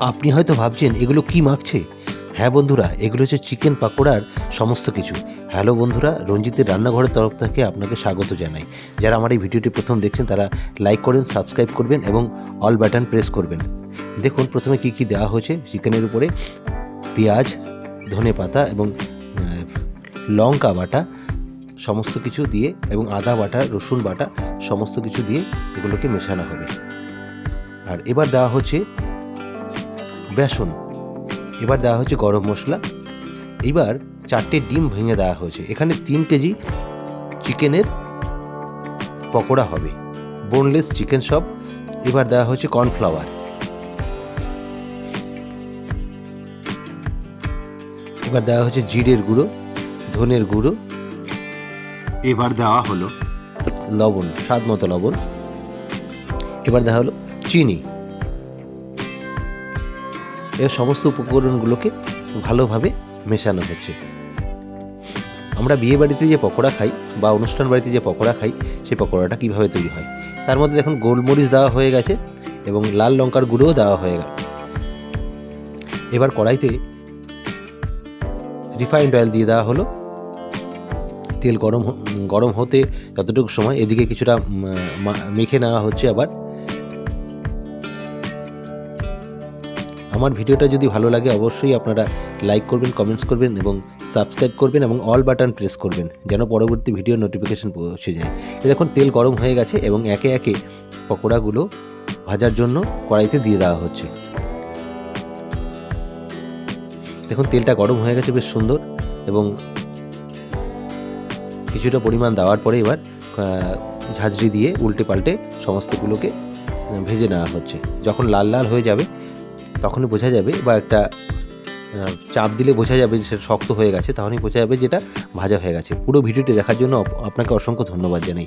আপনি হয়তো ভাবছেন এগুলো কি মাখছে। হ্যাঁ বন্ধুরা, এগুলো হচ্ছে চিকেন পাকোড়ার সমস্ত কিছু। হ্যালো বন্ধুরা, রঞ্জিতের রান্নাঘরের তরফ থেকে আপনাকে স্বাগত জানাই। যারা আমার এই ভিডিওটি প্রথম দেখছেন তারা লাইক করবেন, সাবস্ক্রাইব করবেন এবং অল বাটন প্রেস করবেন। দেখুন প্রথমে কি কি দেওয়া হয়েছে চিকেনের উপরে। পেঁয়াজ, ধনেপাতা এবং লঙ্কা বাটা সমস্ত কিছু দিয়ে এবং আদা বাটা, রসুন বাটা সমস্ত কিছু দিয়ে এগুলোকে মেশানো হবে। আর এবার দেওয়া হচ্ছে বেসন, এবার দেওয়া হচ্ছে গরম মশলা, এবার 4টে ডিম ভেঙে দেওয়া হয়েছে। এখানে 3 কেজি চিকেনের পকোড়া হবে, বোনলেস চিকেন সব। এবার দেওয়া হচ্ছে কর্নফ্লাওয়ার, এবার দেওয়া হচ্ছে জিরের গুঁড়ো, ধনের গুঁড়ো, এবার দেওয়া হলো লবণ, স্বাদ মতো লবণ, এবার দেওয়া হলো চিনি। এর সমস্ত উপকরণগুলোকে ভালোভাবে মেশানো হচ্ছে। আমরা বিয়ে বাড়িতে যে পকোড়া খাই বা অনুষ্ঠান বাড়িতে যে পকোড়া খাই, সেই পকোড়াটা কীভাবে তৈরি হয়। তার মধ্যে দেখুন গোলমরিচ দেওয়া হয়ে গেছে এবং লাল লঙ্কার গুঁড়োও দেওয়া হয়ে গেল। এবার কড়াইতে রিফাইন্ড অয়েল দিয়ে দেওয়া হলো। তেল গরম হতে যতটুকু সময়, এদিকে কিছুটা মেখে নেওয়া হচ্ছে। আবার আমার ভিডিওটা যদি ভালো লাগে অবশ্যই আপনারা লাইক করবেন, কমেন্টস করবেন এবং সাবস্ক্রাইব করবেন এবং অল বাটন প্রেস করবেন যেন পরবর্তী ভিডিও নোটিফিকেশন পৌঁছে যায়। দেখুন তেল গরম হয়ে গেছে এবং একে একে পকোড়াগুলো ভাজার জন্য কড়াইতে দিয়ে দেওয়া হচ্ছে। দেখুন তেলটা গরম হয়ে গেছে বেশ সুন্দর, এবং কিছুটা পরিমাণ দেওয়ার পরে এবার ঝাঁঝরি দিয়ে উল্টে পাল্টে সমস্তগুলোকে ভেজে নেওয়া হচ্ছে। যখন লাল লাল হয়ে যাবে তখনই বোঝা যাবে, বা একটা চাপ দিলে বোঝা যাবে যে সেটা শক্ত হয়ে গেছে, তখনই বোঝা যাবে যেটা ভাজা হয়ে গেছে। পুরো ভিডিওটি দেখার জন্য আপনাকে অসংখ্য ধন্যবাদ জানাই।